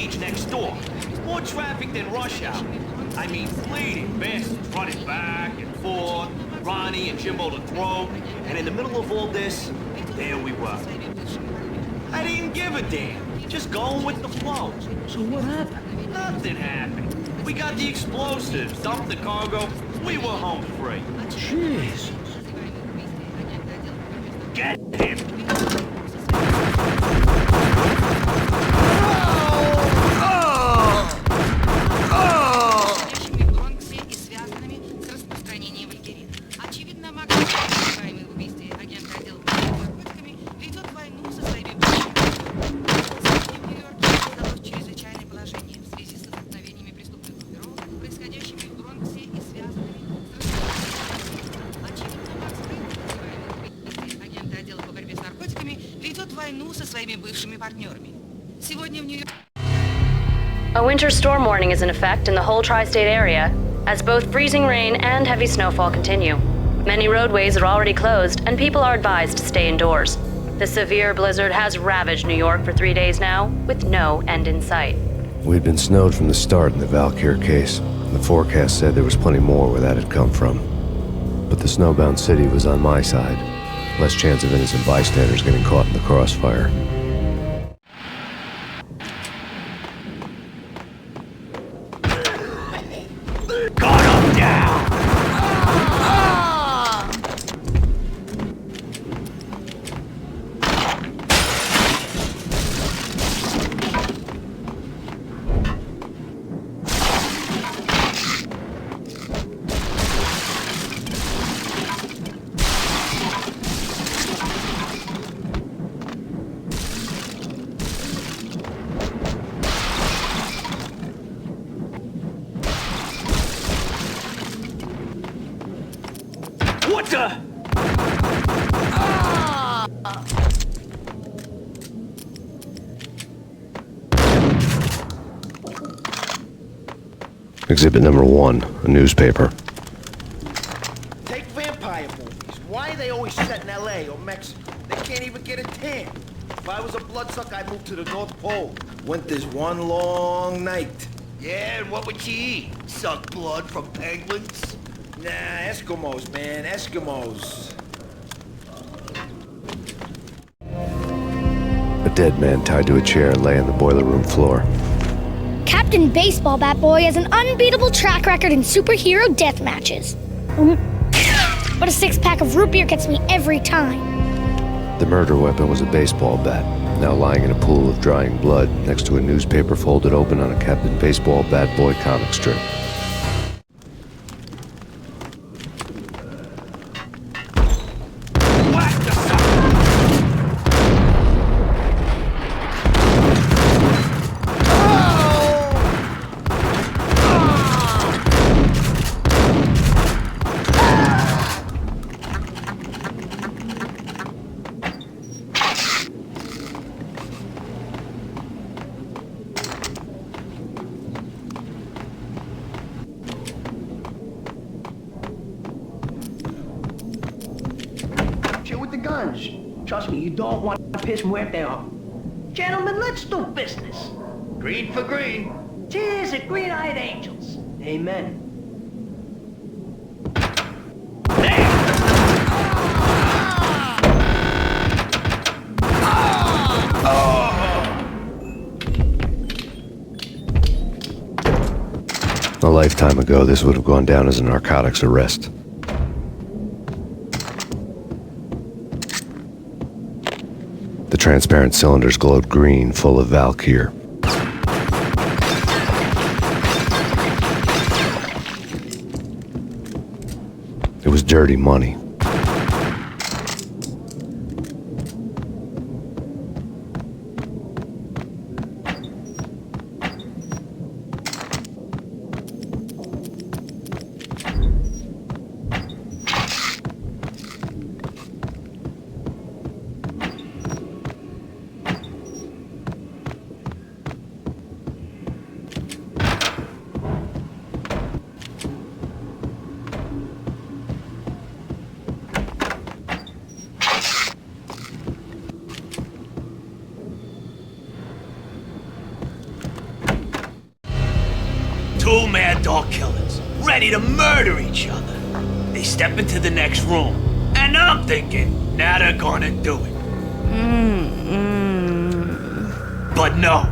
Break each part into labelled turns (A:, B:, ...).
A: beach next door. More traffic than rush hour. I mean, bleeding bastards running back and forth, Ronnie and Jimbo to throw, and in the middle of all this, there we were. I didn't give a damn, just going with the flow.
B: So what happened?
A: Nothing happened. We got the explosives, dumped the cargo, we were home free.
B: Jeez.
A: Get him!
C: A winter storm warning is in effect in the whole tri-state area, as both freezing rain and heavy snowfall continue. Many roadways are already closed, and people are advised to stay indoors. The severe blizzard has ravaged New York for 3 days now, with no end in sight.
D: We'd been snowed from the start in the Valkyr case. The forecast said there was plenty more where that had come from. But the snowbound city was on my side. Less chance of innocent bystanders getting caught in the crossfire.
A: What the?
D: Exhibit number 1, a newspaper.
E: Take vampire movies. Why are they always set in LA or Mexico? They can't even get a tan. If I was a bloodsucker, I'd move to the North Pole. Winter's one long night.
A: Yeah, and what would you eat? Suck blood from penguins?
E: Nah, Eskimos, man, Eskimos.
D: A dead man tied to a chair lay on the boiler room floor.
F: Captain Baseball Bat Boy has an unbeatable track record in superhero death matches. But a 6-pack of root beer gets me every time.
D: The murder weapon was a baseball bat, now lying in a pool of drying blood next to a newspaper folded open on a Captain Baseball Bat Boy comic strip.
B: Guns. Trust me, you don't want to piss muerto. Gentlemen, let's do business.
A: Green for green.
B: Cheers at green-eyed angels. Amen.
D: A lifetime ago, this would have gone down as a narcotics arrest. The transparent cylinders glowed green, full of Valkyr. It was dirty money.
A: dog killers, ready to murder each other. They step into the next room, and I'm thinking, now they're gonna do it. But no.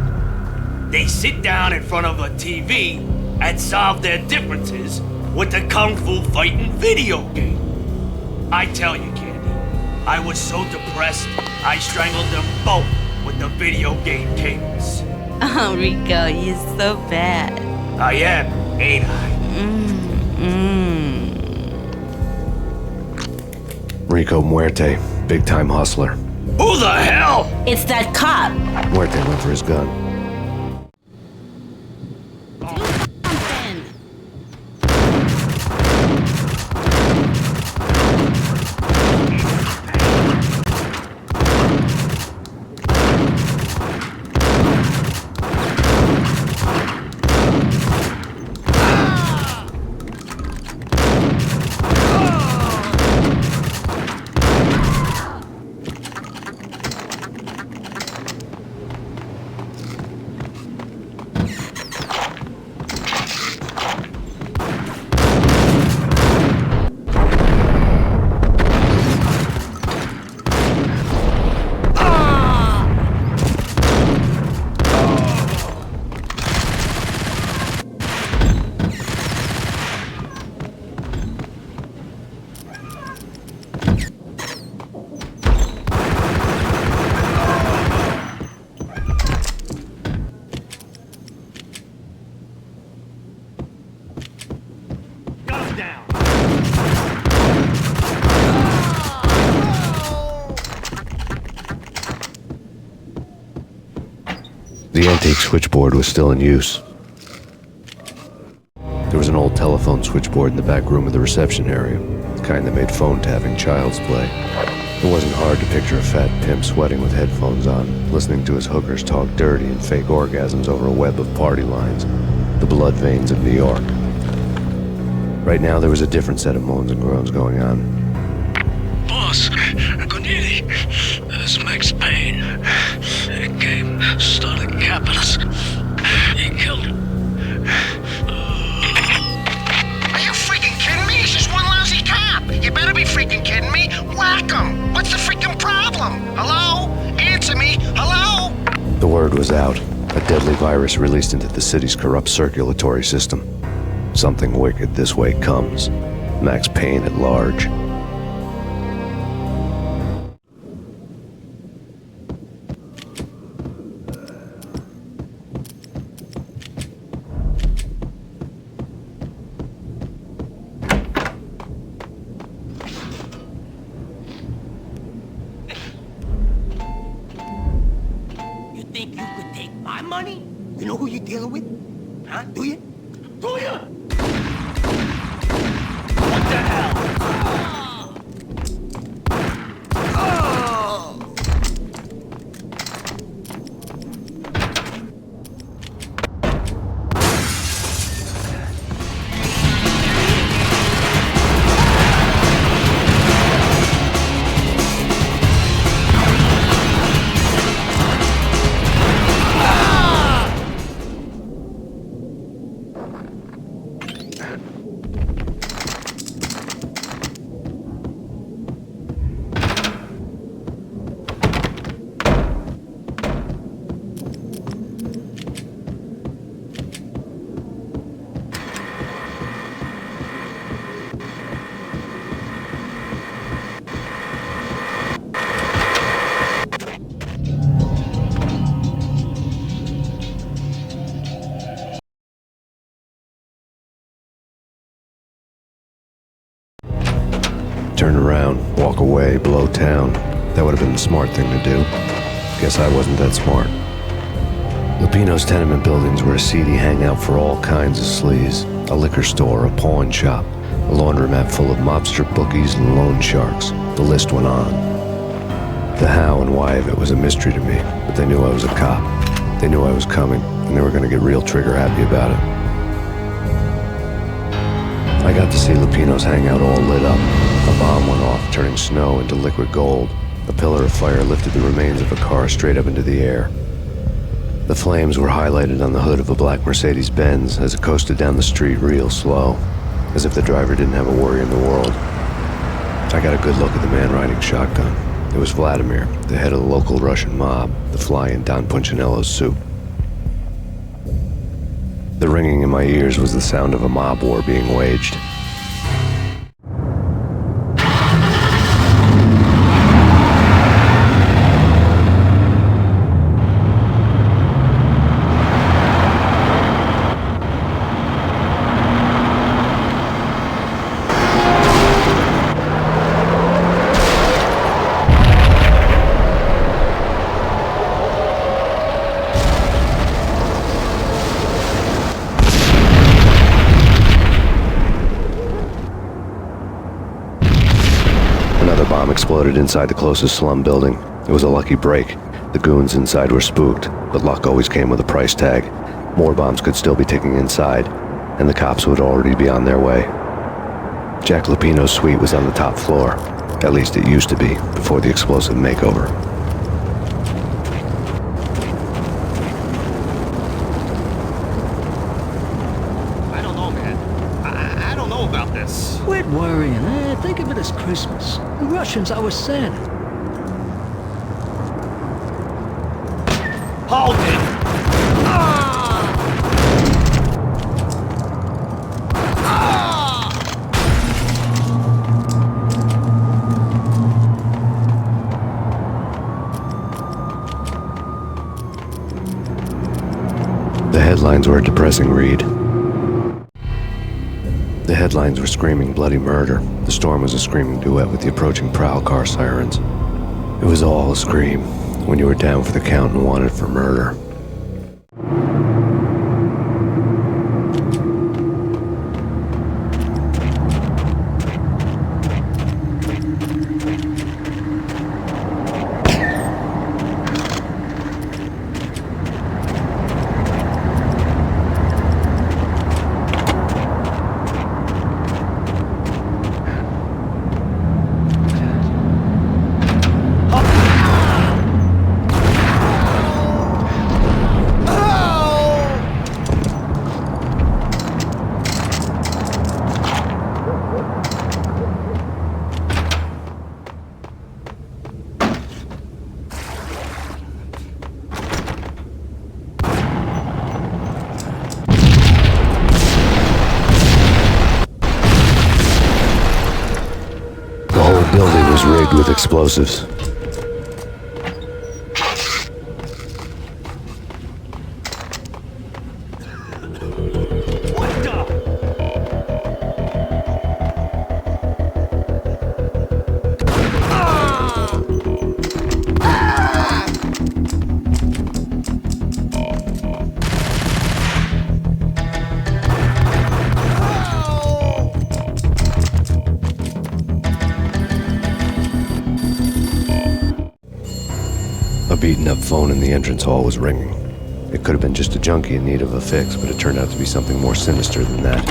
A: They sit down in front of a TV and solve their differences with the Kung Fu fighting video game. I tell you, Candy, I was so depressed, I strangled them both with the video game cables.
G: Oh, Rico, you're so bad.
A: I am, ain't I?
D: Rico Muerte, big-time hustler.
A: Who the hell?
G: It's that cop.
D: Muerte went for his gun. The antique switchboard was still in use. There was an old telephone switchboard in the back room of the reception area, the kind that made phone tapping child's play. It wasn't hard to picture a fat pimp sweating with headphones on, listening to his hookers talk dirty and fake orgasms over a web of party lines, the blood veins of New York. Right now, there was a different set of moans and groans going on.
H: Boss, Corneli, this is Max Payne. He came, started capping us. He killed him.
I: Are you freaking kidding me? He's just one lousy cop. You better be freaking kidding me. Whack him. What's the freaking problem? Hello? Answer me. Hello?
D: The word was out. A deadly virus released into the city's corrupt circulatory system. Something wicked this way comes. Max Payne at large.
B: You think you could take my money? You know who you're dealing with? Huh? Do you? Do you?
A: What the hell? Turn around, walk away, blow town. That would have been the smart thing to do. Guess I wasn't that smart. Lupino's tenement buildings were a seedy hangout for all kinds of sleaze. A liquor store, a pawn shop, a laundromat full of mobster bookies and loan sharks. The list went on. The how and why of it was a mystery to me, but they knew I was a cop. They knew I was coming, and they were going to get real trigger happy about it. I got to see Lupino's hangout all lit up. A bomb went off, turning snow into liquid gold. A pillar of fire lifted the remains of a car straight up into the air.
D: The flames were highlighted on the hood of a black Mercedes-Benz as it coasted down the street real slow, as if the driver didn't have a worry in the world. I got a good look at the man riding shotgun. It was Vladimir, the head of the local Russian mob, the fly in Don Punchinello's soup. The ringing in my ears was the sound of a mob war being waged. Another bomb exploded inside the closest slum building. It was a lucky break. The goons inside were spooked, but luck always came with a price tag. More bombs could still be ticking inside, and the cops would already be on their way. Jack Lupino's suite was on the top floor. At least it used to be, before the explosive makeover.
A: I don't know, man. I don't know about this.
H: Quit worrying, eh? Think of it as Christmas. The Russians are Santa.
A: Hold it!
D: The headlines were a depressing read. The headlines were screaming bloody murder. The storm was a screaming duet with the approaching prowl car sirens. It was all a scream when you were down for the count and wanted for murder. The building was rigged with explosives.
A: What the?
D: A beaten-up phone in the entrance hall was ringing. It could have been just a junkie in need of a fix, but it turned out to be something more sinister than that.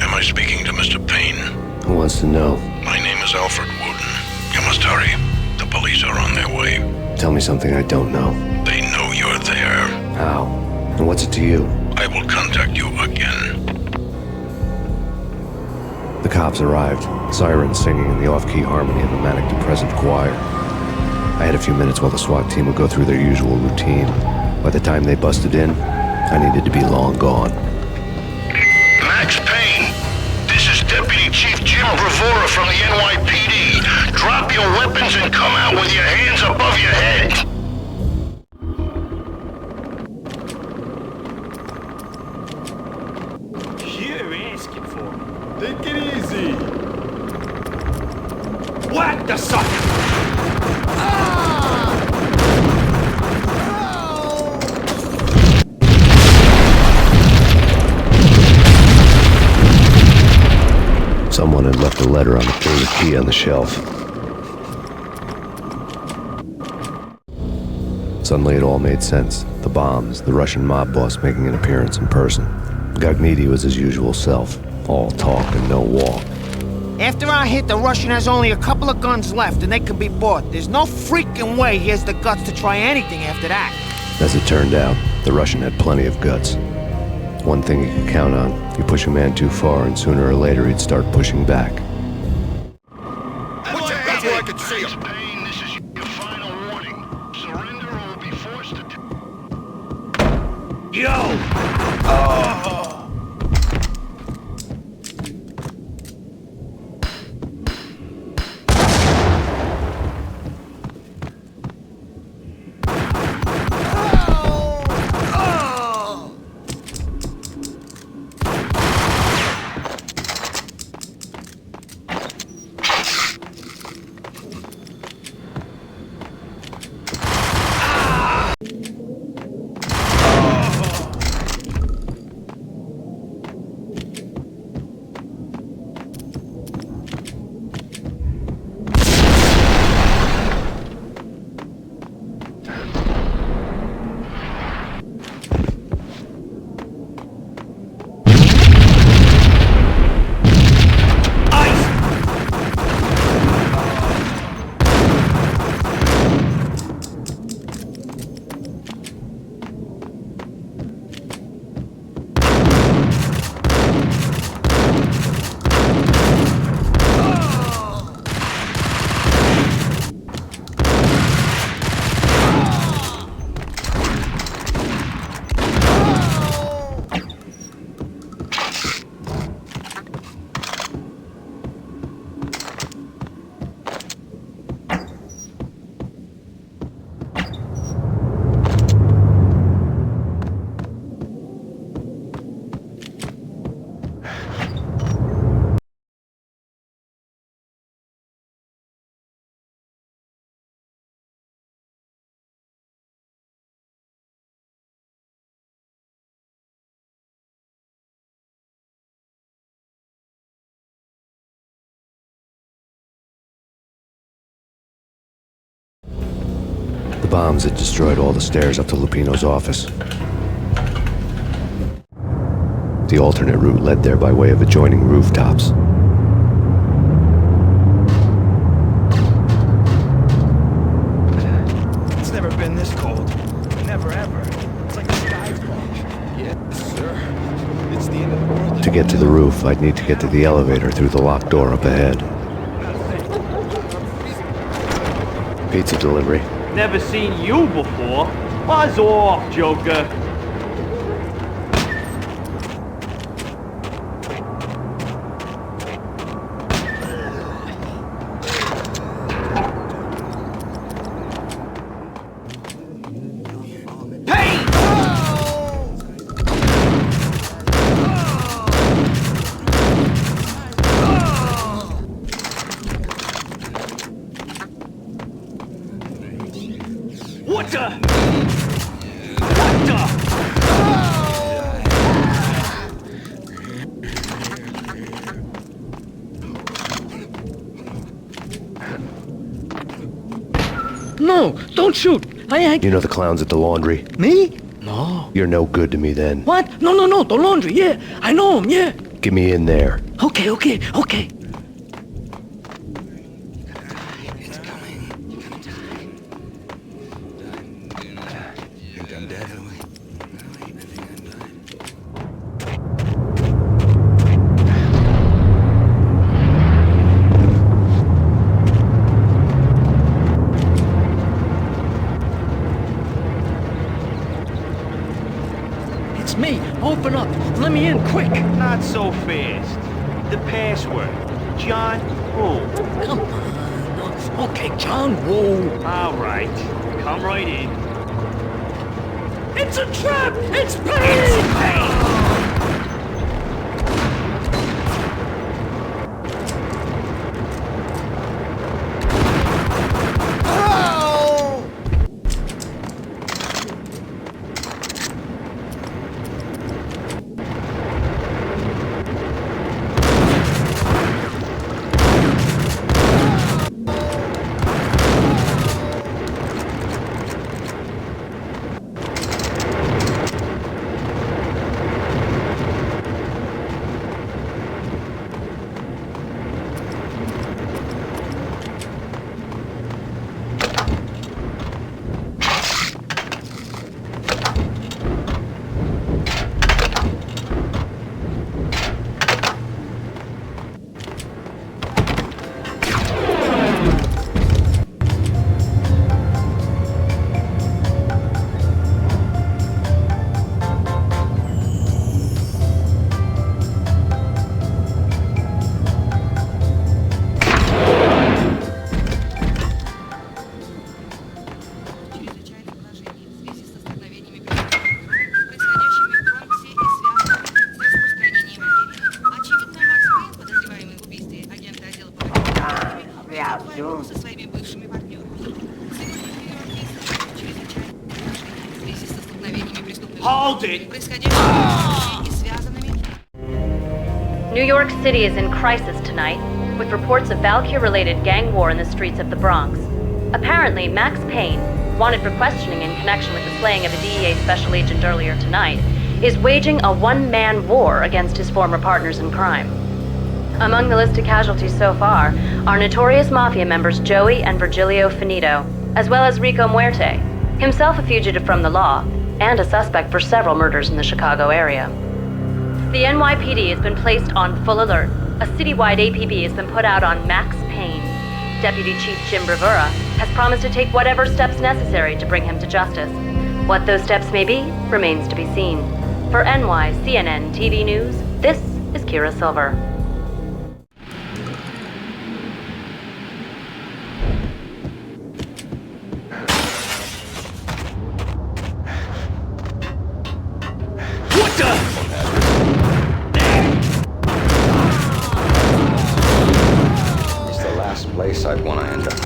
J: Am I speaking to Mr. Payne?
D: Who wants to know?
J: My name is Alfred Wooten. You must hurry. The police are on their way.
D: Tell me something I don't know.
J: They know you're there.
D: How? And what's it to you?
J: I will contact you again.
D: The cops arrived, sirens singing in the off-key harmony of a manic-depressive choir. I had a few minutes while the SWAT team would go through their usual routine. By the time they busted in, I needed to be long gone.
I: Max Payne, this is Deputy Chief Jim Bravura from the NYPD. Drop your weapons and come out with your hands above your head.
A: You're asking for it. Take it easy. Whack the sucker!
D: Someone had left a letter on the floor, the key on the shelf. Suddenly it all made sense. The bombs, the Russian mob boss making an appearance in person. Gagniti was his usual self, all talk and no walk.
E: After our hit, the Russian has only a couple of guns left, and they can be bought. There's no freaking way he has the guts to try anything after that.
D: As it turned out, the Russian had plenty of guts. One thing you could count on, you push a man too far and sooner or later he'd start pushing back.
I: Put your hands where I can see him. Payne, this is your final warning. Surrender or we'll be forced to...
A: Yo!
D: The bombs had destroyed all the stairs up to Lupino's office. The alternate route led there by way of adjoining rooftops.
E: It's never been this cold. Never ever. It's like the sky's falling. Yes, sir. It's the end of the world.
D: To get to the roof, I'd need to get to the elevator through the locked door up ahead. Pizza delivery.
A: Never seen you before. Buzz off, Joker. Payne! What the? What the?
H: No, don't shoot.
D: You know the clowns at the laundry?
H: Me? No.
D: You're no good to me then.
H: What? No, the laundry, yeah. I know him, yeah.
D: Get me in there.
H: Okay. It's me. Open up. Let me in, quick.
A: Not so fast. The password. John Woo.
H: Come on. Okay, John Woo.
A: All right. Come right in.
H: It's a trap! It's Payne!
A: Hold it!
C: New York City is in crisis tonight, with reports of Valkyr-related gang war in the streets of the Bronx. Apparently, Max Payne, wanted for questioning in connection with the slaying of a DEA special agent earlier tonight, is waging a one-man war against his former partners in crime. Among the listed casualties so far are notorious mafia members Joey and Virgilio Finito, as well as Rico Muerte, himself a fugitive from the law, and a suspect for several murders in the Chicago area. The NYPD has been placed on full alert. A citywide APB has been put out on Max Payne. Deputy Chief Jim Bravura has promised to take whatever steps necessary to bring him to justice. What those steps may be remains to be seen. For NYCNN TV News, this is Kira Silver.
K: Place I'd want to end up.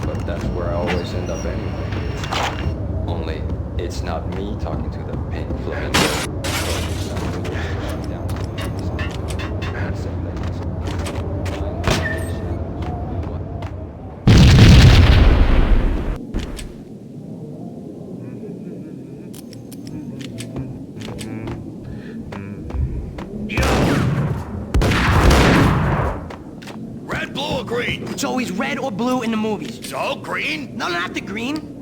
K: But that's where I always end up anyway. Only, it's not me talking to the pink flamingo.
A: Green.
B: It's always red or blue in the movies.
A: So, green?
B: No, not the green.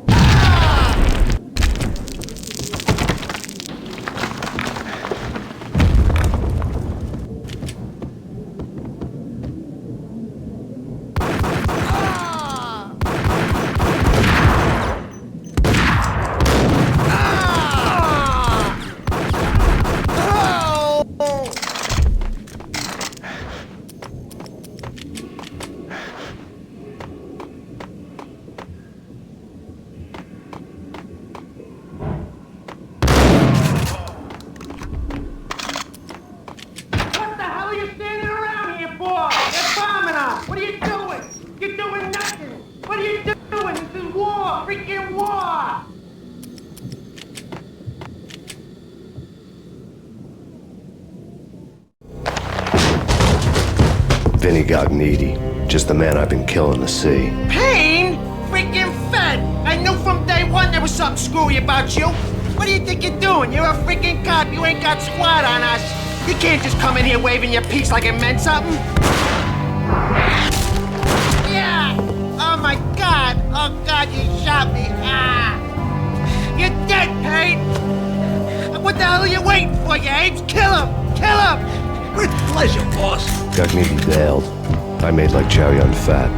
D: Vinny Gognitti, just the man I've been killing to see.
E: Payne? Freaking fed! I knew from day one there was something screwy about you. What do you think you're doing? You're a freaking cop. You ain't got squat on us. You can't just come in here waving your piece like it meant something. Yeah! Oh my God! Oh God, you shot me! Ah! You're dead, Payne! What the hell are you waiting for, you apes? Kill him! Kill him!
H: With pleasure, boss.
D: Gognitti bailed. I made like Chow Yun Fat.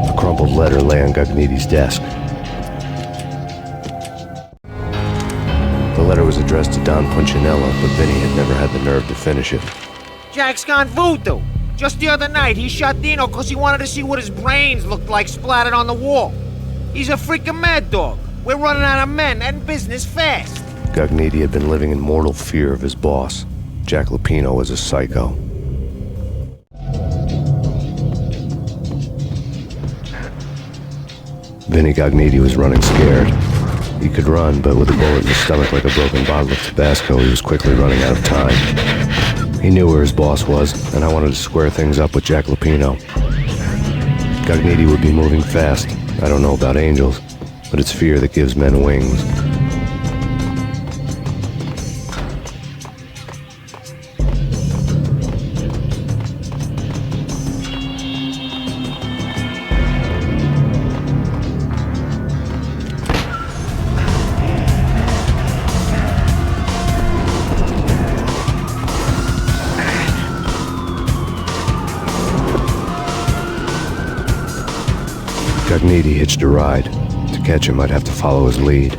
D: A crumpled letter lay on Gognitti's desk. The letter was addressed to Don Punchinella, but Vinny had never had the nerve to finish it.
E: Jack's gone voodoo. Just the other night, he shot Dino because he wanted to see what his brains looked like splattered on the wall. He's a freaking mad dog. We're running out of men and business fast.
D: Gognitti had been living in mortal fear of his boss. Jack Lupino was a psycho. Vinny Gognitti was running scared. He could run, but with a bullet in his stomach like a broken bottle of Tabasco, he was quickly running out of time. He knew where his boss was, and I wanted to square things up with Jack Lupino. Gognitti would be moving fast. I don't know about angels, but it's fear that gives men wings. Gognitti hitched a ride. To catch him, I'd have to follow his lead.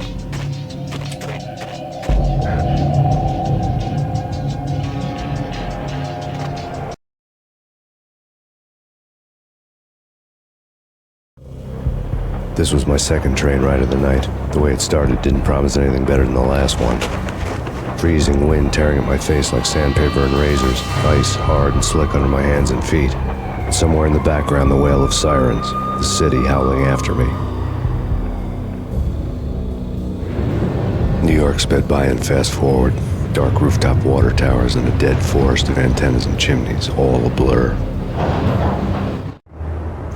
D: This was my second train ride of the night. The way it started didn't promise anything better than the last one. Freezing wind tearing at my face like sandpaper and razors, ice hard and slick under my hands and feet. And somewhere in the background, the wail of sirens, the city howling after me. New York sped by in fast forward. Dark rooftop water towers and a dead forest of antennas and chimneys, all a blur.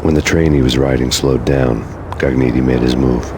D: When the train he was riding slowed down, Gognitti made his move.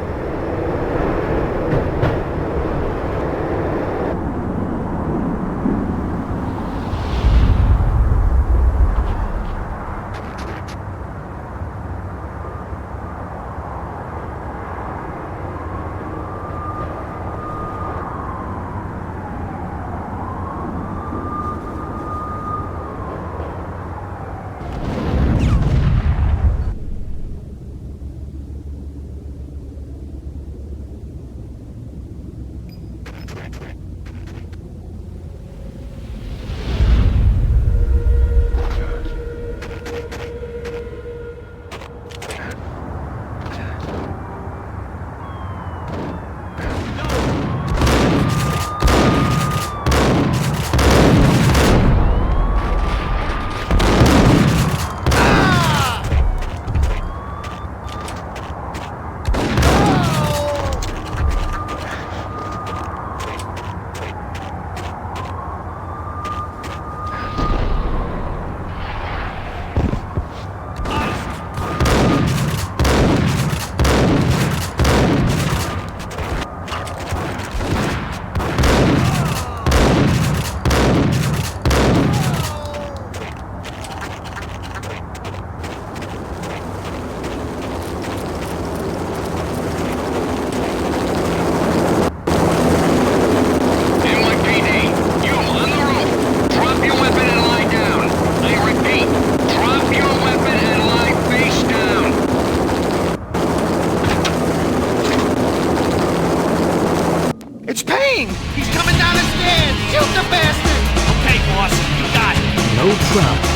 E: It's Payne! He's coming down the stairs! Shoot the bastard!
A: Okay, boss, you got it.
B: No trouble.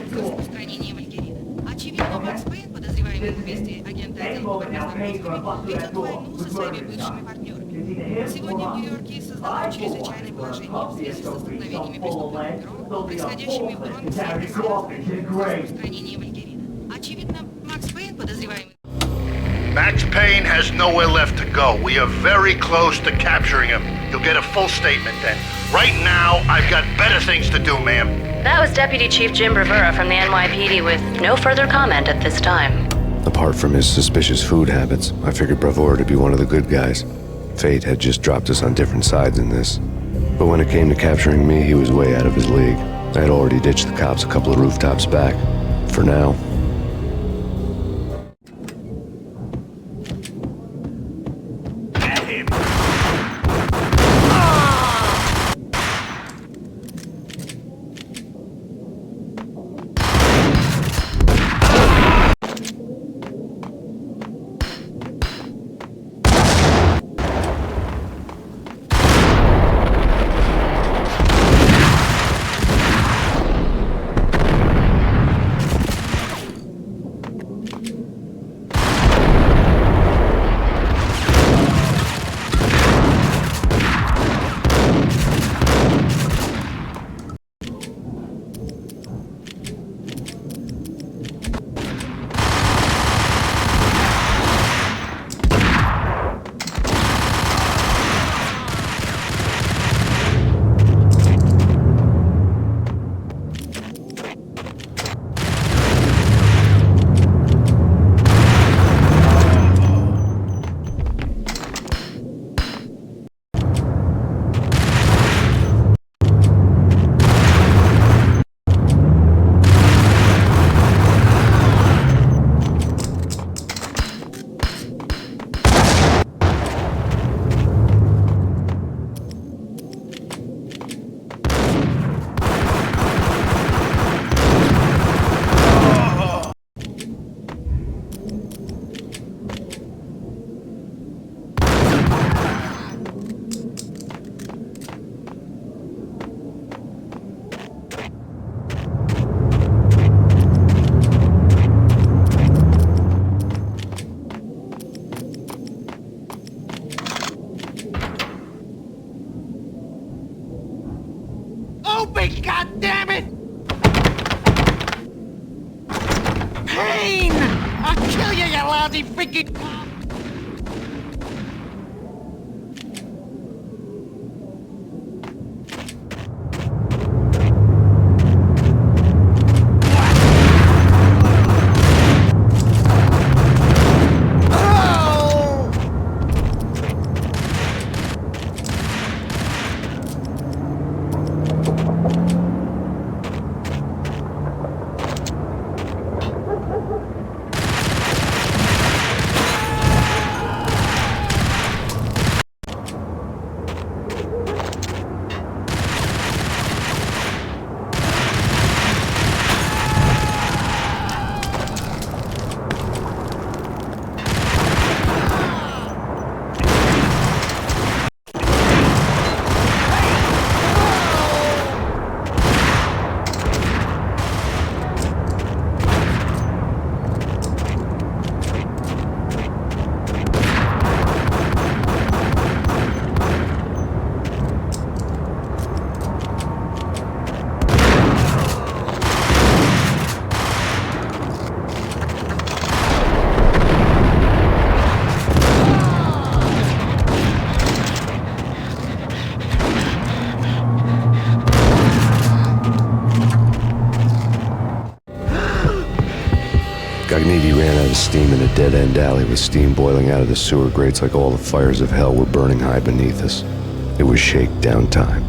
L: распространения валькирина. Очевидно, Макс Пейн, подозреваемый в убийстве агента отдела по наркотикам, ведет войну со своими бывшими партнерами. Сегодня в Нью-Йорке создано чрезвычайное положение в связи с столкновениями преступных групп, происходящими в Бронксе, связанными с распространением валькирина. Очевидно, Макс Пейн, подозреваемый...
I: Max Payne has nowhere left to go. We are very close to capturing him. You'll get a full statement then. Right now, I've got better things to do, ma'am.
C: That was Deputy Chief Jim Bravura from the NYPD with no further comment at this time.
D: Apart from his suspicious food habits, I figured Bravura to be one of the good guys. Fate had just dropped us on different sides in this. But when it came to capturing me, he was way out of his league. I had already ditched the cops a couple of rooftops back. For now,
B: Open, goddammit! Payne! I'll kill you, you lousy freaking cop!
D: PD ran out of steam in a dead-end alley with steam boiling out of the sewer grates like all the fires of hell were burning high beneath us. It was shakedown time.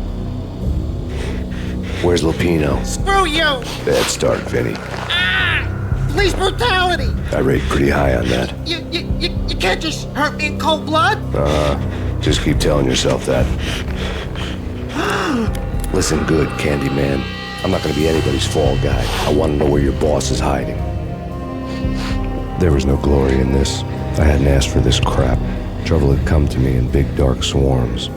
D: Where's Lupino?
E: Screw you!
D: Bad start, Vinny.
E: Police brutality!
D: I rate pretty high on that.
E: You can't just hurt me in cold blood?
D: Just keep telling yourself that. Listen good, Candyman. I'm not gonna be anybody's fall guy. I want to know where your boss is hiding. There was no glory in this. I hadn't asked for this crap. Trouble had come to me in big dark swarms.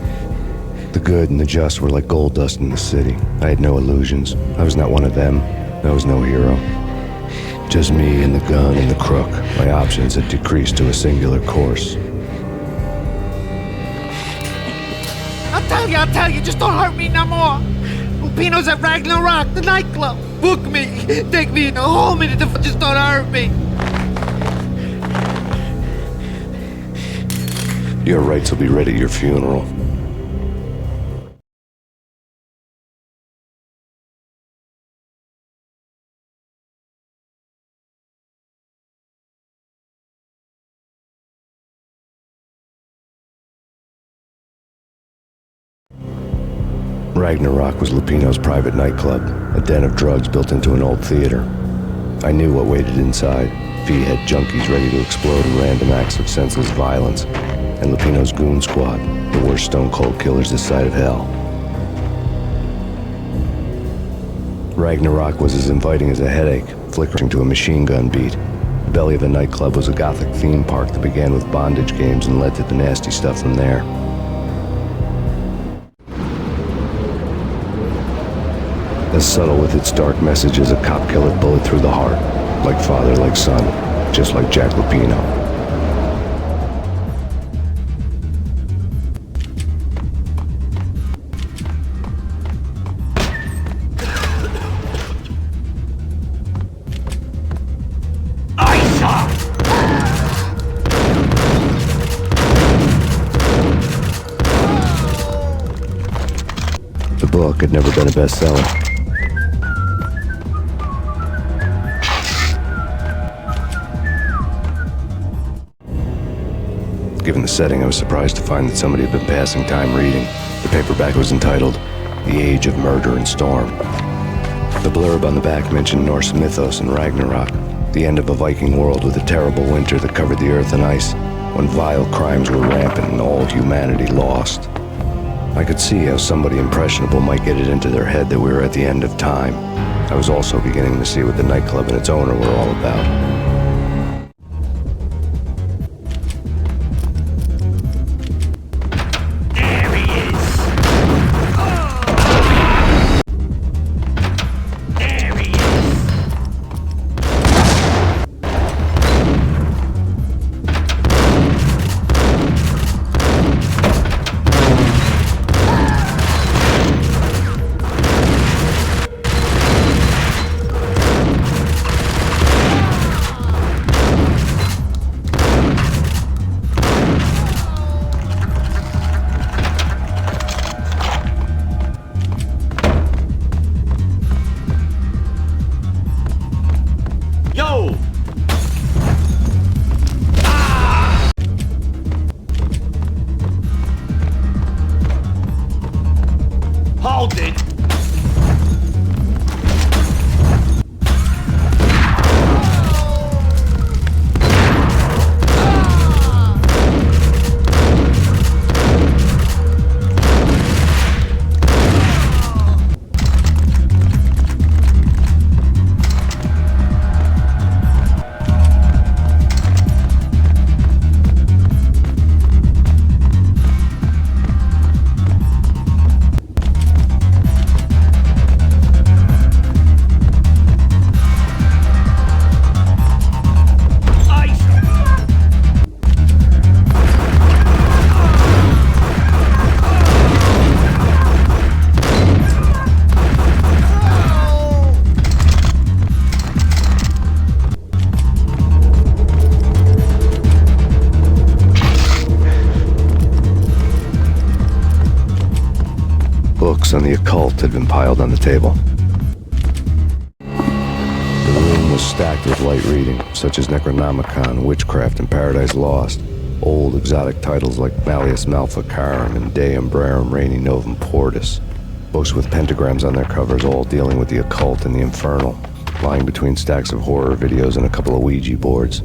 D: The good and the just were like gold dust in the city. I had no illusions. I was not one of them. I was no hero. Just me and the gun and the crook. My options had decreased to a singular course.
E: I'll tell you, just don't hurt me no more. Lupino's at Ragnarok, the nightclub. Book me, take me in the home and just don't hurt me.
D: Your rights will be ready at your funeral. Ragnarok was Lupino's private nightclub, a den of drugs built into an old theater. I knew what waited inside. V-head junkies ready to explode in random acts of senseless violence, and Lupino's goon squad, the worst stone-cold killers this side of hell. Ragnarok was as inviting as a headache, flickering to a machine gun beat. The belly of the nightclub was a gothic theme park that began with bondage games and led to the nasty stuff from there. As subtle with its dark message as a cop killer bullet through the heart. Like father, like son. Just like Jack Lupino. The book had never been a bestseller. Given the setting, I was surprised to find that somebody had been passing time reading. The paperback was entitled, The Age of Murder and Storm. The blurb on the back mentioned Norse mythos and Ragnarok, the end of a Viking world with a terrible winter that covered the earth in ice, when vile crimes were rampant and all humanity lost. I could see how somebody impressionable might get it into their head that we were at the end of time. I was also beginning to see what the nightclub and its owner were all about.
A: Hold it!
D: Books on the occult had been piled on the table. The room was stacked packed with light reading, such as Necronomicon, Witchcraft, and Paradise Lost. Old exotic titles like Malleus Maleficarum and De Umbrarum Reini Novum Portus. Books with pentagrams on their covers, all dealing with the occult and the infernal, lying between stacks of horror videos and a couple of Ouija boards.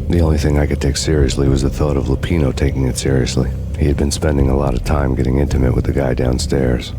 D: The only thing I could take seriously was the thought of Lupino taking it seriously. He had been spending a lot of time getting intimate with the guy downstairs.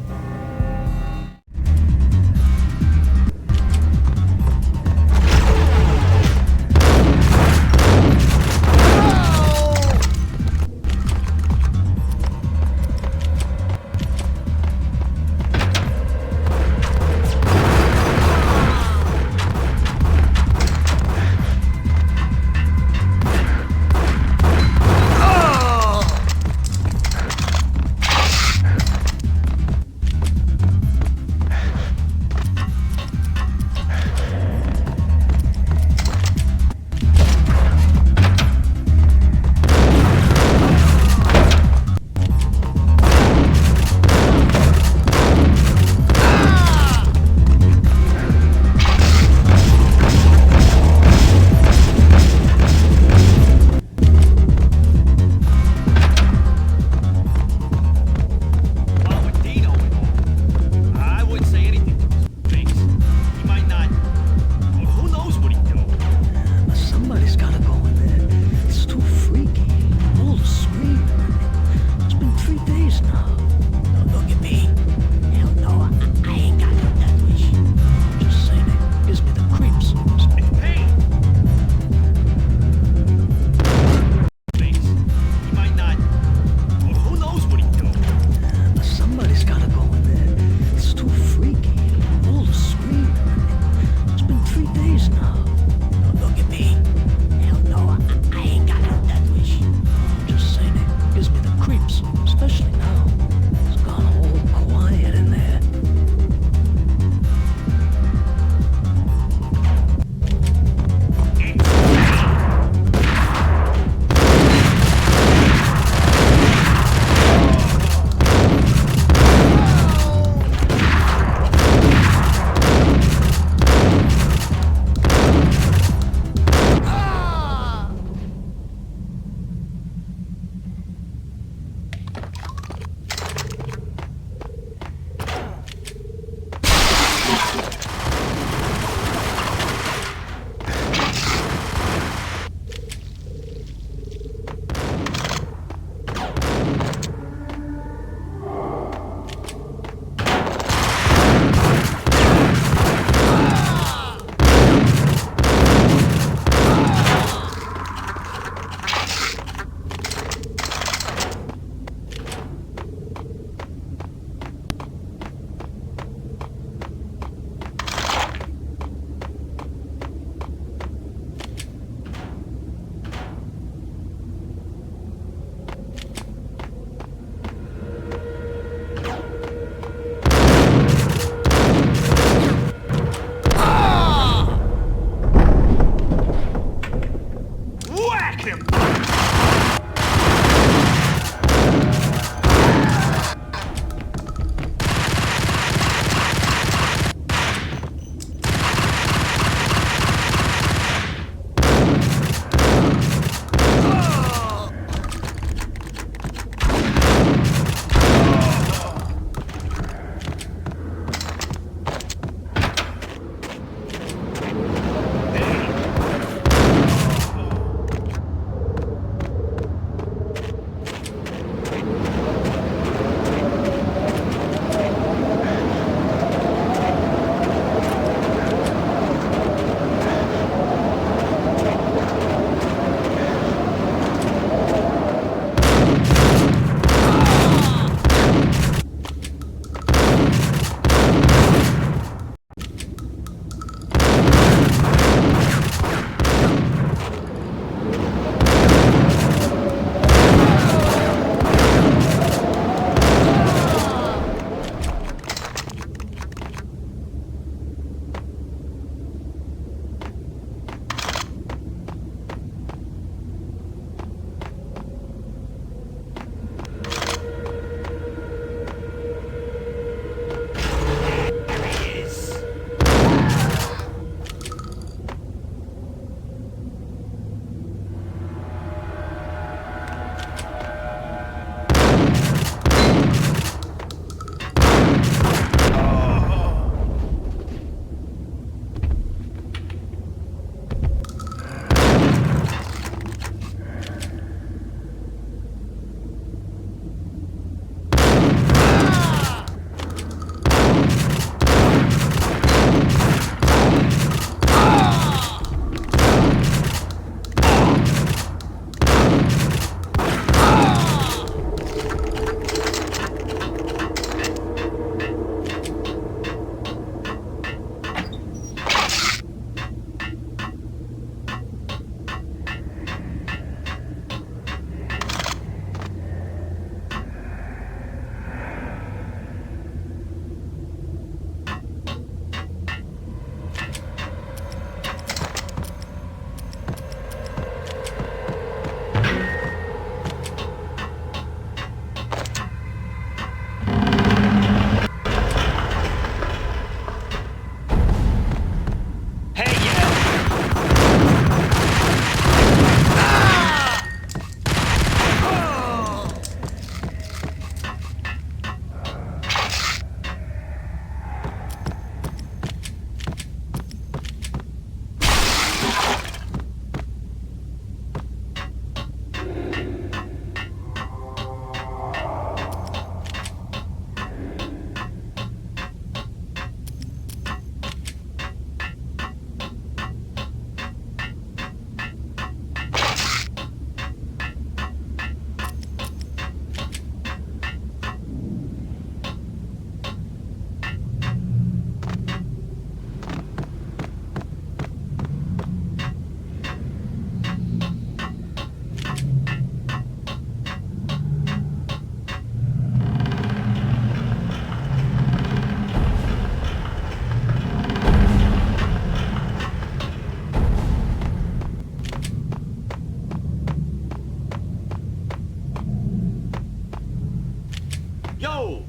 A: Yo!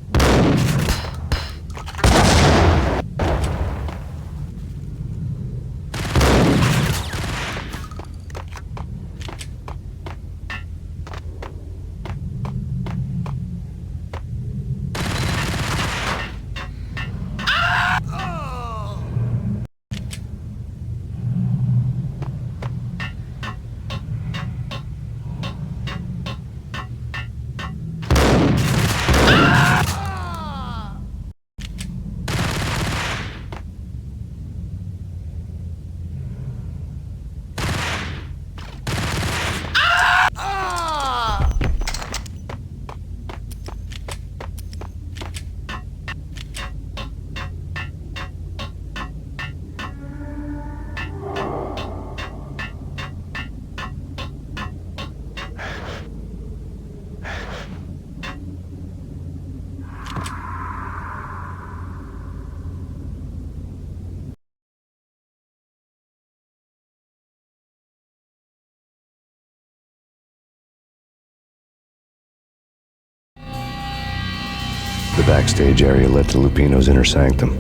D: The backstage area led to Lupino's inner sanctum.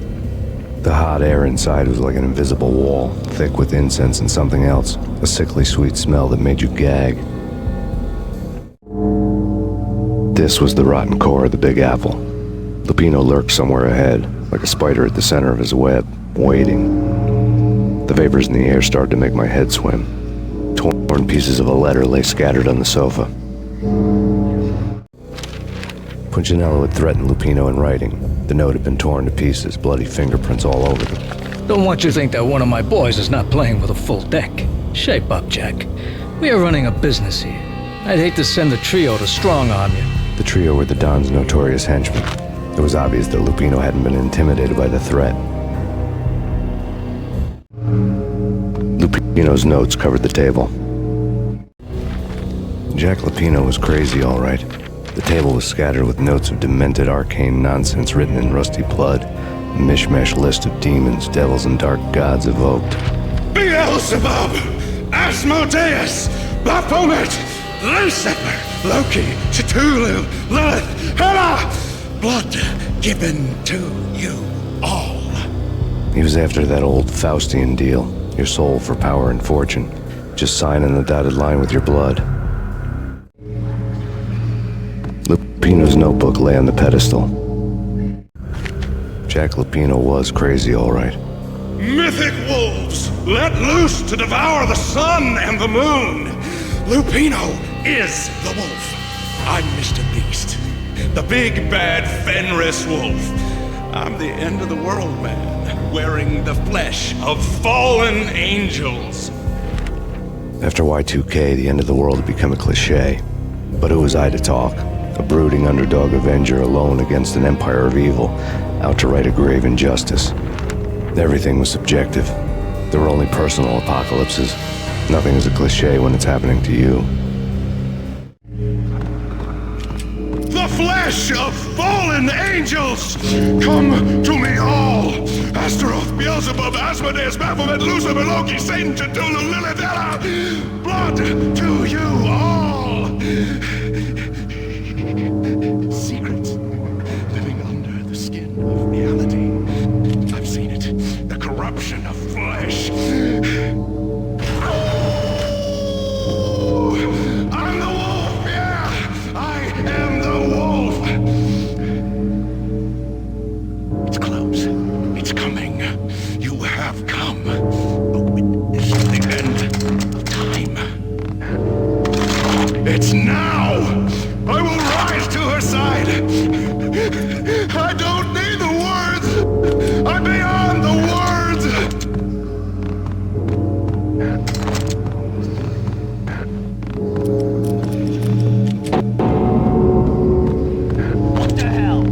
D: The hot air inside was like an invisible wall, thick with incense and something else, a sickly sweet smell that made you gag. This was the rotten core of the Big Apple. Lupino lurked somewhere ahead, like a spider at the center of his web, waiting. The vapors in the air started to make my head swim. Torn pieces of a letter lay scattered on the sofa. Punchinello had threatened Lupino in writing. The note had been torn to pieces, bloody fingerprints all over them.
H: Don't want you to think that one of my boys is not playing with a full deck. Shape up, Jack. We are running a business here. I'd hate to send the trio to strong-arm you.
D: The trio were the Don's notorious henchmen. It was obvious that Lupino hadn't been intimidated by the threat. Lupino's notes covered the table. Jack Lupino was crazy, all right. The table was scattered with notes of demented arcane nonsense written in rusty blood, a mishmash list of demons, devils, and dark gods evoked.
I: Beelzebub, Asmodeus, Baphomet, Lucifer, Loki, Cthulhu, Lilith, Hela, blood given to you all.
D: He was after that old Faustian deal, your soul for power and fortune. Just sign on the dotted line with your blood. Lupino's notebook lay on the pedestal. Jack Lupino was crazy, all right.
I: Mythic wolves, let loose to devour the sun and the moon. Lupino is the wolf. I'm Mr. Beast, the big bad Fenris wolf. I'm the end of the world man, wearing the flesh of fallen angels.
D: After Y2K, the end of the world had become a cliche. But who was I to talk? A brooding underdog avenger alone against an empire of evil, out to right a grave injustice. Everything was subjective. There were only personal apocalypses. Nothing is a cliche when it's happening to you.
I: The flesh of fallen angels! Come to me all! Astaroth, Beelzebub, Asmodeus, Baphomet, Lucifer, Loki, Satan, Cthulhu, Lilith, Hela! Blood to you all! Secrets living under the skin of reality. I've seen it. The corruption of flesh. I'm the wolf, yeah! I am the wolf! It's close. It's coming. You have come. Witness the end of time. It's now! I will rise to her side! I don't need the words! I'm beyond the words!
A: What the hell?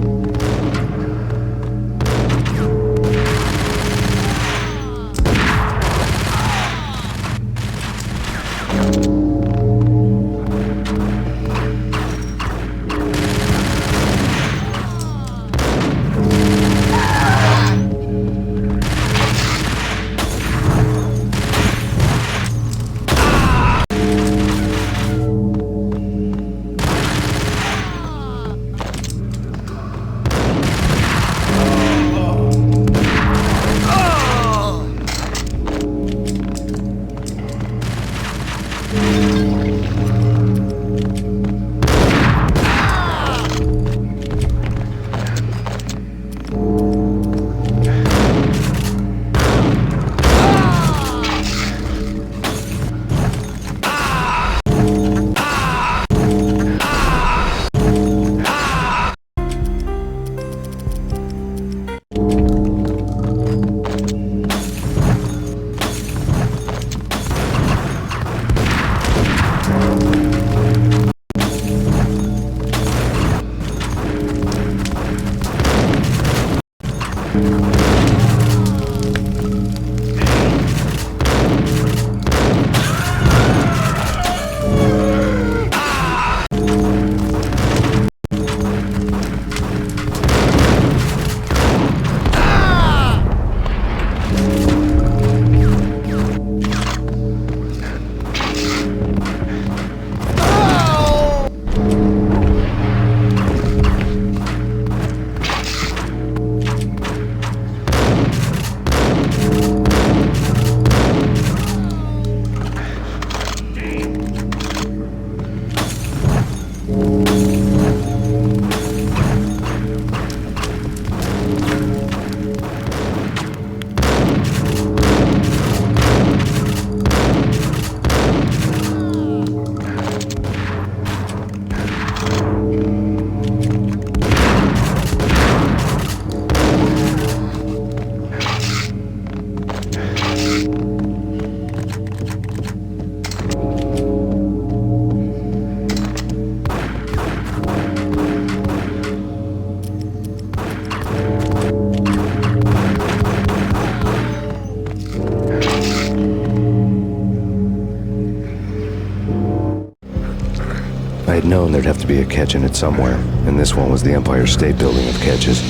D: I had known there'd have to be a catch in it somewhere, and this one was the Empire State Building of catches.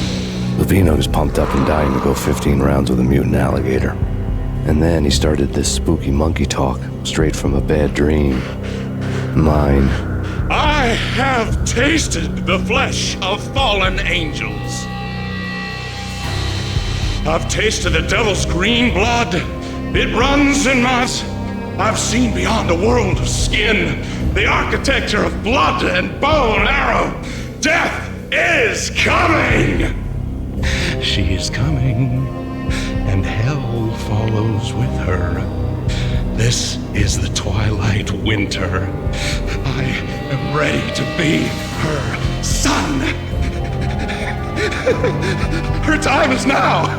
D: Lupino was pumped up and dying to go 15 rounds with a mutant alligator. And then he started this spooky monkey talk, straight from a bad dream. Mine.
I: I have tasted the flesh of fallen angels. I've tasted the devil's green blood. It runs in my... I've seen beyond a world of skin, the architecture of blood and bow and arrow. Death is coming! She is coming, and hell follows with her. This is the twilight winter. I am ready to be her son. Her time is now,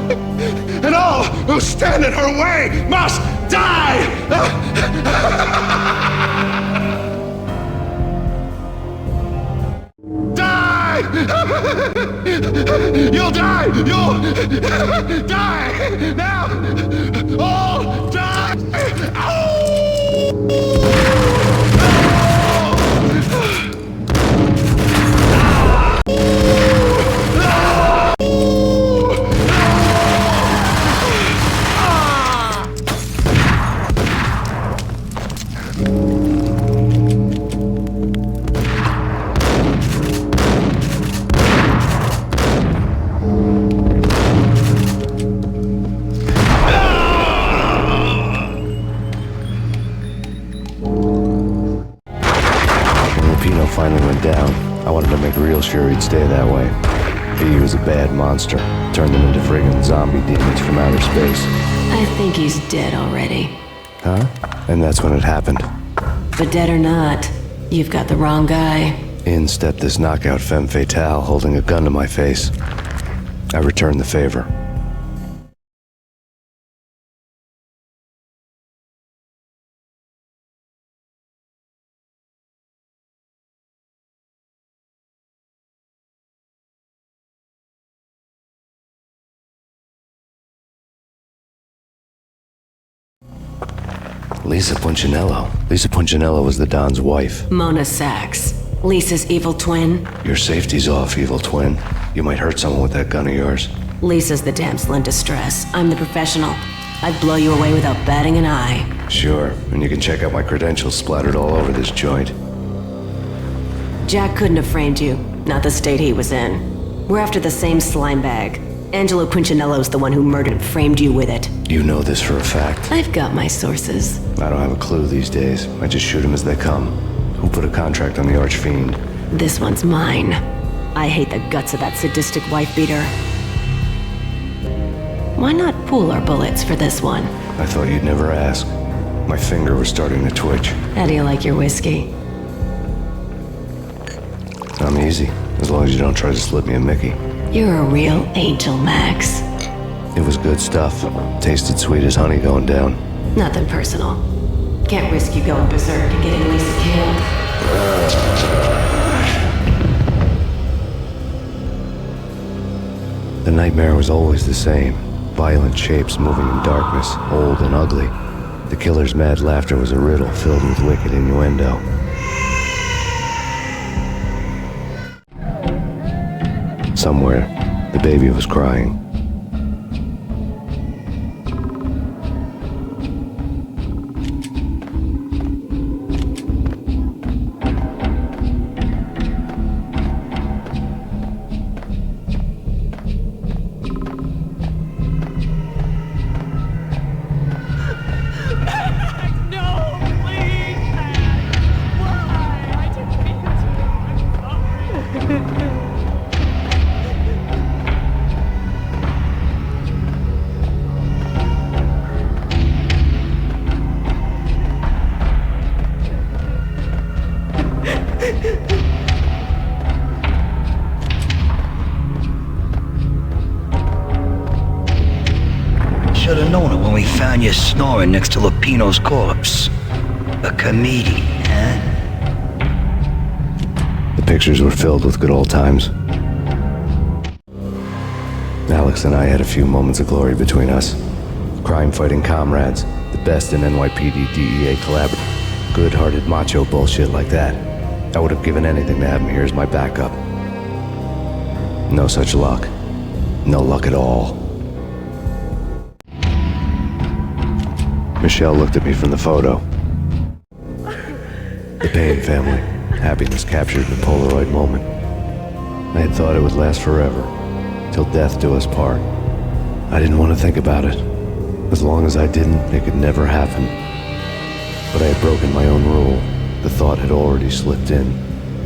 I: and all who stand in her way must die! Die! You'll die! You'll die! Now! All die!
D: Finally went down. I wanted to make real sure he'd stay that way. He was a bad monster. Turned them into friggin' zombie demons from outer space.
M: I think he's dead already.
D: Huh? And that's when it happened.
M: But dead or not, you've got the wrong guy.
D: In stepped this knockout femme fatale holding a gun to my face. I returned the favor. Lisa Punchinello. Lisa Punchinello was the Don's wife.
M: Mona Sachs. Lisa's evil twin.
D: Your safety's off, evil twin. You might hurt someone with that gun of yours.
M: Lisa's the damsel in distress. I'm the professional. I'd blow you away without batting an eye.
D: Sure, and you can check out my credentials splattered all over this joint.
M: Jack couldn't have framed you. Not the state he was in. We're after the same slime bag. Angelo Punchinello's the one who murdered and framed you with it.
D: You know this for a fact.
M: I've got my sources.
D: I don't have a clue these days. I just shoot them as they come. Who put a contract on the Archfiend?
M: This one's mine. I hate the guts of that sadistic wife-beater. Why not pool our bullets for this one?
D: I thought you'd never ask. My finger was starting to twitch.
M: How do you like your whiskey?
D: I'm easy, as long as you don't try to slip me a Mickey.
M: You're a real angel, Max.
D: It was good stuff. Tasted sweet as honey going down.
M: Nothing personal. Can't risk you going berserk and getting Lisa killed.
D: The nightmare was always the same. Violent shapes moving in darkness, old and ugly. The killer's mad laughter was a riddle filled with wicked innuendo. Somewhere, the baby was crying.
N: Should've known it when we found you snoring next to Lupino's corpse. A comedian, huh?
D: The pictures were filled with good old times. Alex and I had a few moments of glory between us. Crime-fighting comrades, the best in NYPD DEA collaborative. Good-hearted macho bullshit like that. I would have given anything to have him here as my backup. No such luck. No luck at all. Michelle looked at me from the photo. The Payne family. Happiness captured in a Polaroid moment. I had thought it would last forever, till death do us part. I didn't want to think about it. As long as I didn't, it could never happen. But I had broken my own rule. The thought had already slipped in.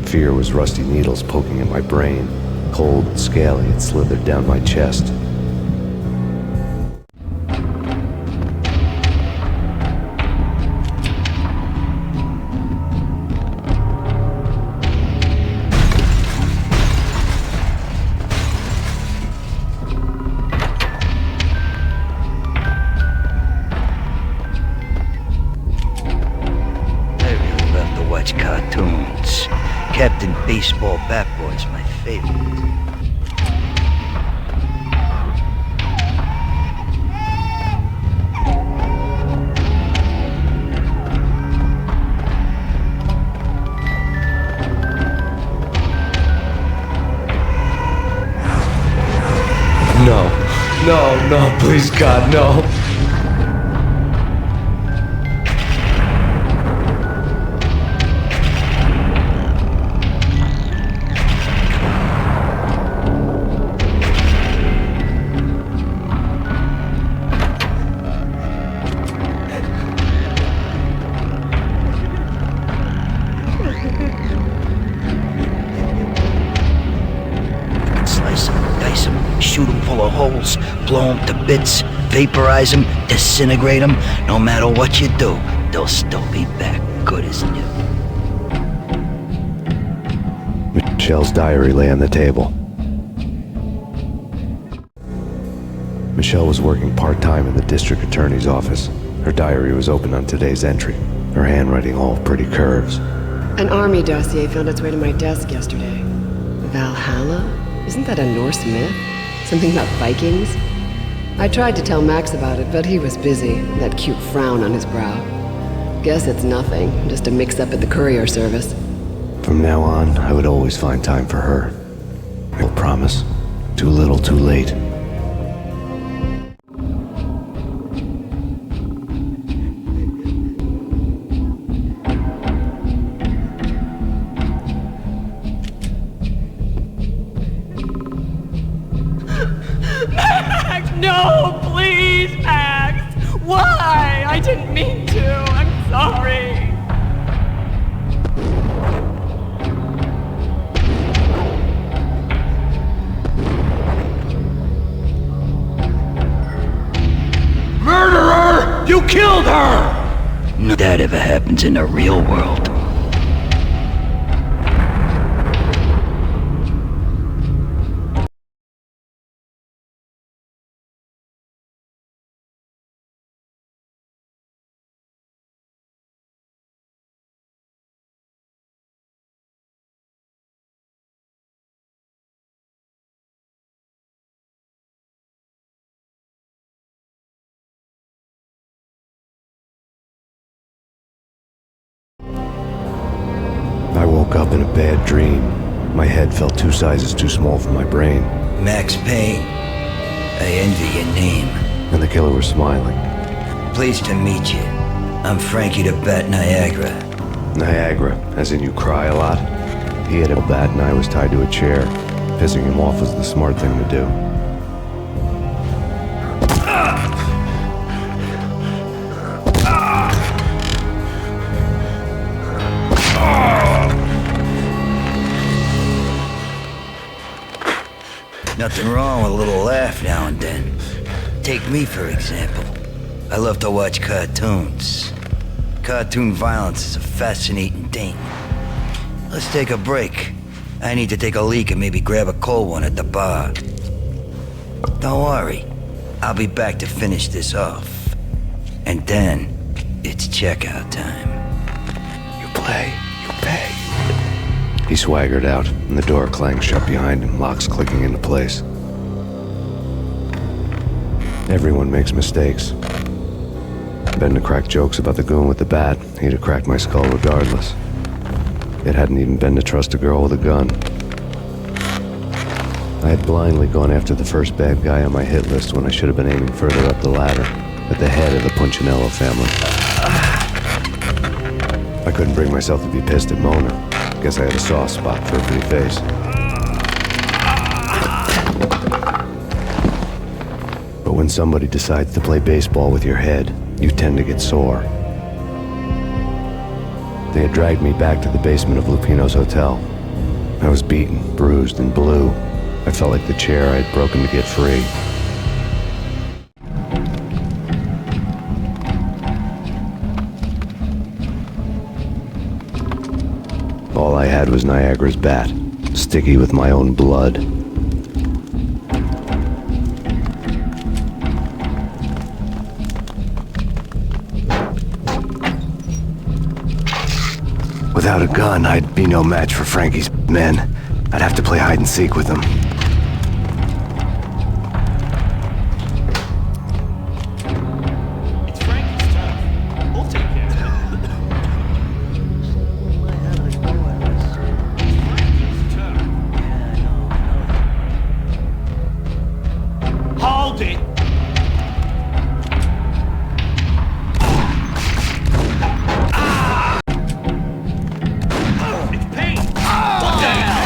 D: Fear was rusty needles poking at my brain. Cold and scaly, it slithered down my chest.
N: Cartoons. Captain Baseball Bat Boy's my favorite.
D: No, please God, no.
N: Shoot them full of holes, blow them to bits, vaporize them, disintegrate them. No matter what you do, they'll still be back good as new.
D: Michelle's diary lay on the table. Michelle was working part-time in the district attorney's office. Her diary was open on today's entry, her handwriting all pretty curves.
O: An army dossier found its way to my desk yesterday. Valhalla? Isn't that a Norse myth? Something about Vikings? I tried to tell Max about it, but he was busy, that cute frown on his brow. Guess it's nothing, just a mix-up at the courier service.
D: From now on, I would always find time for her. I'll promise. Too little, too late.
P: Max, no, please, Max. Why? I didn't mean to. I'm sorry.
N: Murderer! You killed her! No, that ever happens in the real world.
D: I woke up in a bad dream. My head felt 2 sizes too small for my brain.
N: Max Payne. I envy your name.
D: And the killer was smiling.
N: Pleased to meet you. I'm Frankie the Bat Niagara.
D: Niagara, as in you cry a lot? He had a bat and I was tied to a chair. Pissing him off was the smart thing to do.
N: Nothing wrong with a little laugh now and then. Take me, for example. I love to watch cartoons. Cartoon violence is a fascinating thing. Let's take a break. I need to take a leak and maybe grab a cold one at the bar. Don't worry. I'll be back to finish this off. And then, it's checkout time.
D: You play, you pay. He swaggered out, and the door clanged shut behind him, locks clicking into place. Everyone makes mistakes. Ben to crack jokes about the goon with the bat, he'd have cracked my skull regardless. It hadn't even been to trust a girl with a gun. I had blindly gone after the first bad guy on my hit list when I should have been aiming further up the ladder, at the head of the Punchinello family. I couldn't bring myself to be pissed at Mona. Guess I had a soft spot for her pretty face. But when somebody decides to play baseball with your head, you tend to get sore. They had dragged me back to the basement of Lupino's hotel. I was beaten, bruised, and blue. I felt like the chair I had broken to get free. All I had was Niagara's bat, sticky with my own blood. Without a gun, I'd be no match for Frankie's men. I'd have to play hide and seek with them.
A: It's Frankie's turn. We'll take care of it. Hold it! It's Payne! What the hell?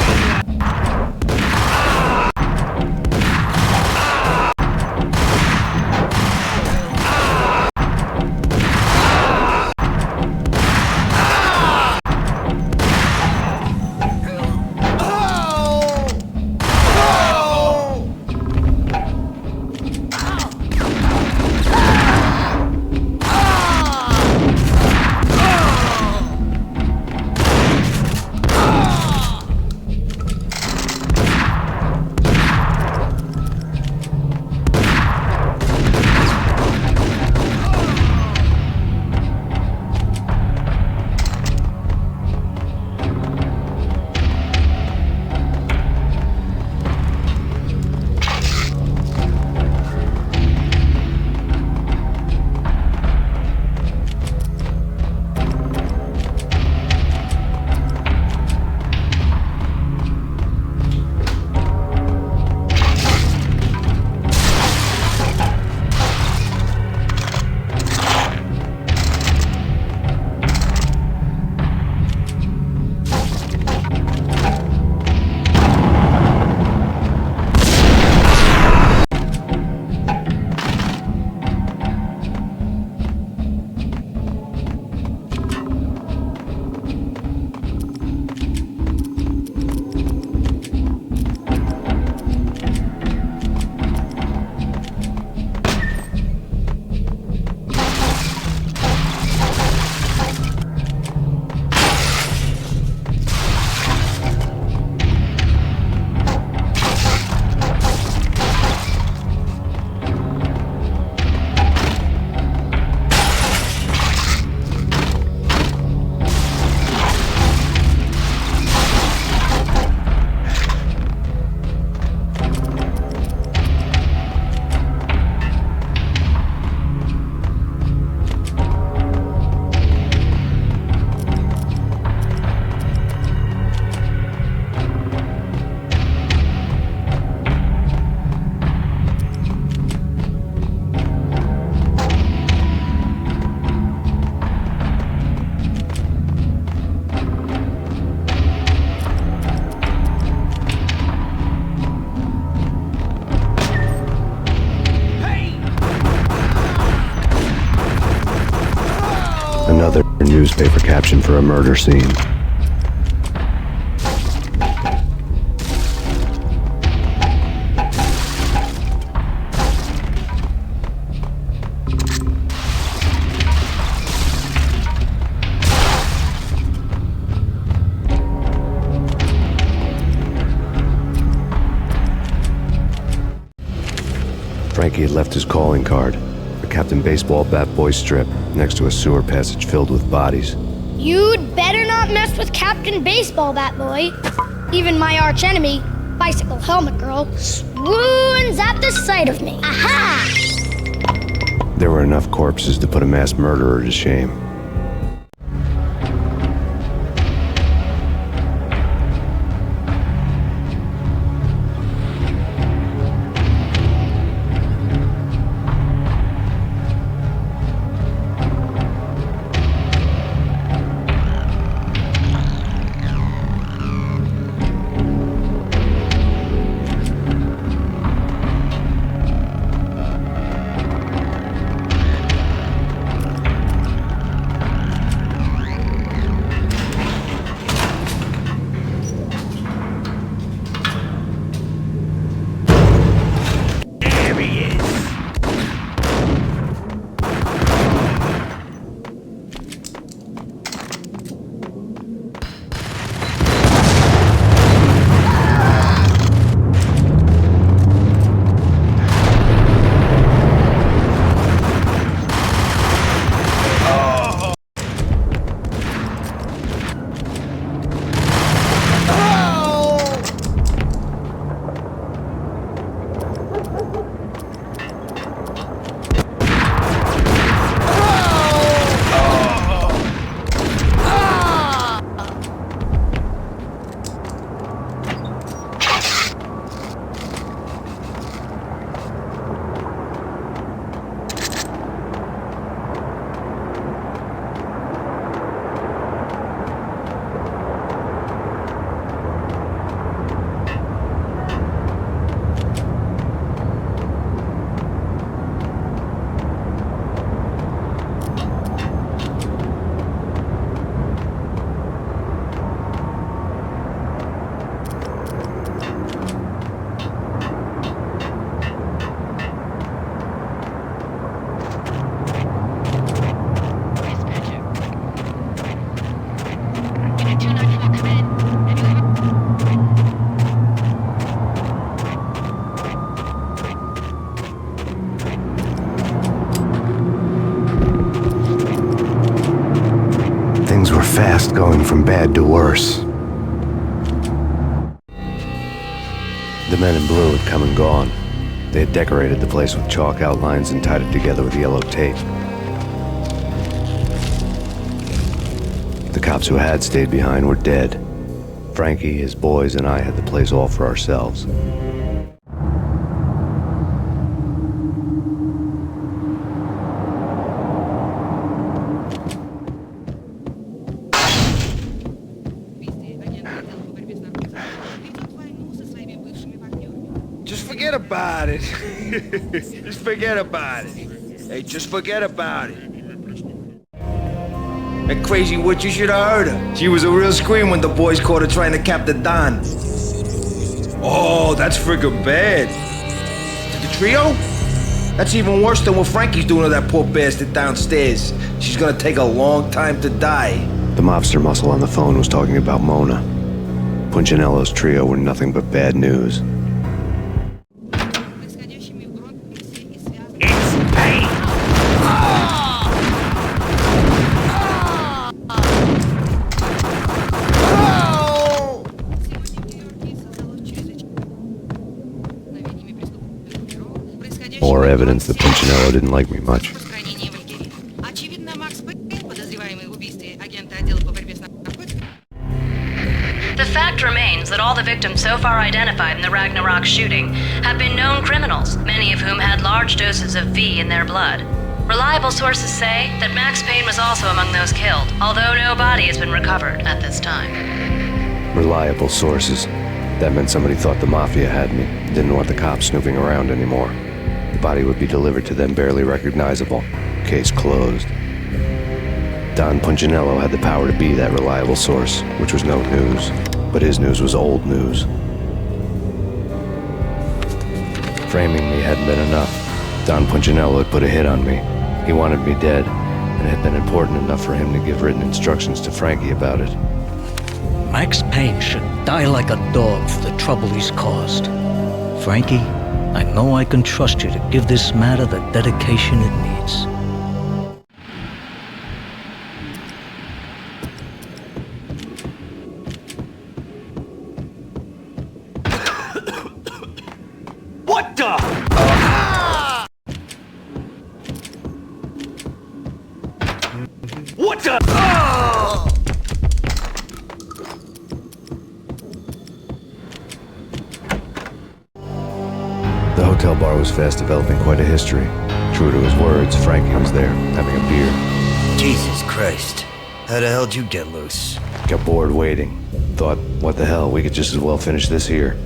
D: Another newspaper caption for a murder scene. Frankie had left his calling card, a Captain Baseball Bat Boy strip, next to a sewer passage filled with bodies.
F: You'd better not mess with Captain Baseball Bat Boy. Even my archenemy, Bicycle Helmet Girl, swoons at the sight of me. Aha!
D: There were enough corpses to put a mass murderer to shame. bad to worse. The men in blue had come and gone. They had decorated the place with chalk outlines and tied it together with yellow tape. The cops who had stayed behind were dead. Frankie, his boys, and I had the place all for ourselves.
E: Just forget about it. Just forget about it. Hey, just forget about it. That crazy witch, you should have heard her. She was a real scream when the boys caught her trying to cap the Don. Oh, that's friggin' bad. To the trio? That's even worse than what Frankie's doing to that poor bastard downstairs. She's gonna take a long time to die.
D: The mobster muscle on the phone was talking about Mona. Punchinello's trio were nothing but bad news. More evidence that Punchinello didn't like me much.
L: Очевидно, Макс Пейн, подозреваемый в убийстве агента отдела по борьбе с наркотиками.
C: The fact remains that all the victims so far identified in the Ragnarok shooting have been known criminals, many of whom had large doses of V in their blood. Reliable sources say that Max Payne was also among those killed, although no body has been recovered at this time.
D: Reliable sources. That meant somebody thought the Mafia had me, didn't want the cops snooping around anymore. The body would be delivered to them barely recognizable. Case closed. Don Punchinello had the power to be that reliable source, which was no news. But his news was old news. Framing me hadn't been enough. Don Punchinello had put a hit on me. He wanted me dead, and it had been important enough for him to give written instructions to Frankie about it.
H: Max Payne should die like a dog for the trouble he's caused. Frankie, I know I can trust you to give this matter the dedication it needs.
A: What the? What the?
D: The hotel bar was fast developing quite a history. True to his words, Frankie was there, having a beer.
N: Jesus Christ. How the hell did you get loose?
D: Got bored waiting. Thought, what the hell, we could just as well finish this here.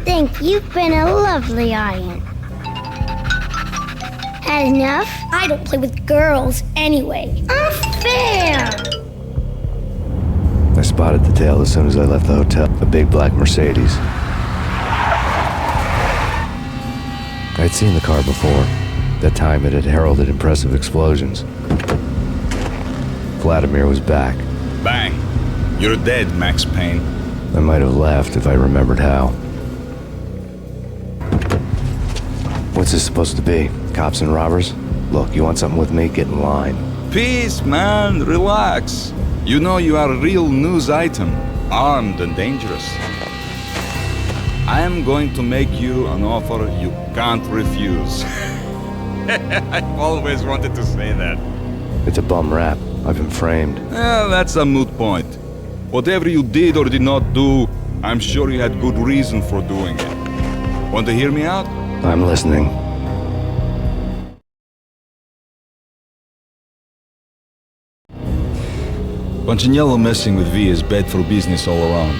F: Thank you. You've been a lovely aunt. Had enough? I don't play with girls anyway. Unfair!
D: I spotted the tail as soon as I left the hotel. A big black Mercedes. I'd seen the car before. That time it had heralded impressive explosions. Vladimir was back.
Q: Bang. You're dead, Max Payne.
D: I might have laughed if I remembered how. What's this supposed to be? Cops and robbers? Look, you want something with me? Get in line.
Q: Peace, man. Relax. You know you are a real news item. Armed and dangerous. I am going to make you an offer you can't refuse. I've always wanted to say that.
D: It's a bum rap. I've been framed.
Q: That's a moot point. Whatever you did or did not do, I'm sure you had good reason for doing it. Want to hear me out?
D: I'm listening.
Q: Punchinello messing with V is bad for business all around.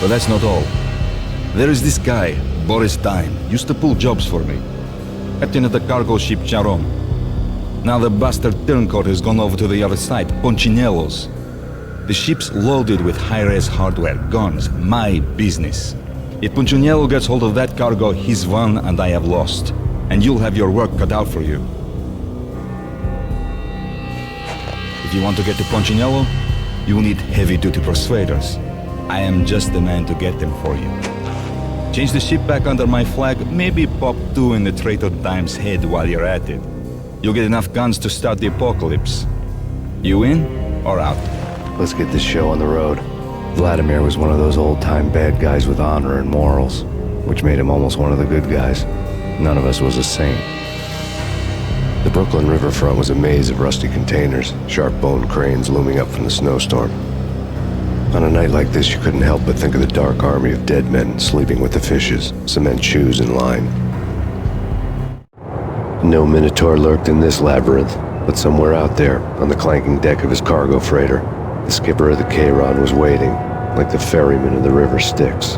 Q: But that's not all. There is this guy, Boris Dime, used to pull jobs for me. Captain of the cargo ship Charon. Now the bastard turncoat has gone over to the other side, Punchinello's. The ship's loaded with high-res hardware, guns, my business. If Punchinello gets hold of that cargo, he's won and I have lost. And you'll have your work cut out for you. If you want to get to Punchinello, you will need heavy-duty persuaders. I am just the man to get them for you. Change the ship back under my flag, maybe pop 2 in the traitor Dime's head while you're at it. You'll get enough guns to start the apocalypse. You in or out?
D: Let's get this show on the road. Vladimir was one of those old-time bad guys with honor and morals, which made him almost one of the good guys. None of us was a saint. The Brooklyn riverfront was a maze of rusty containers, sharp-boned cranes looming up from the snowstorm. On a night like this, you couldn't help but think of the dark army of dead men sleeping with the fishes, cement shoes in line. No Minotaur lurked in this labyrinth, but somewhere out there, on the clanking deck of his cargo freighter, the skipper of the Chiron was waiting, like the ferryman of the River Styx.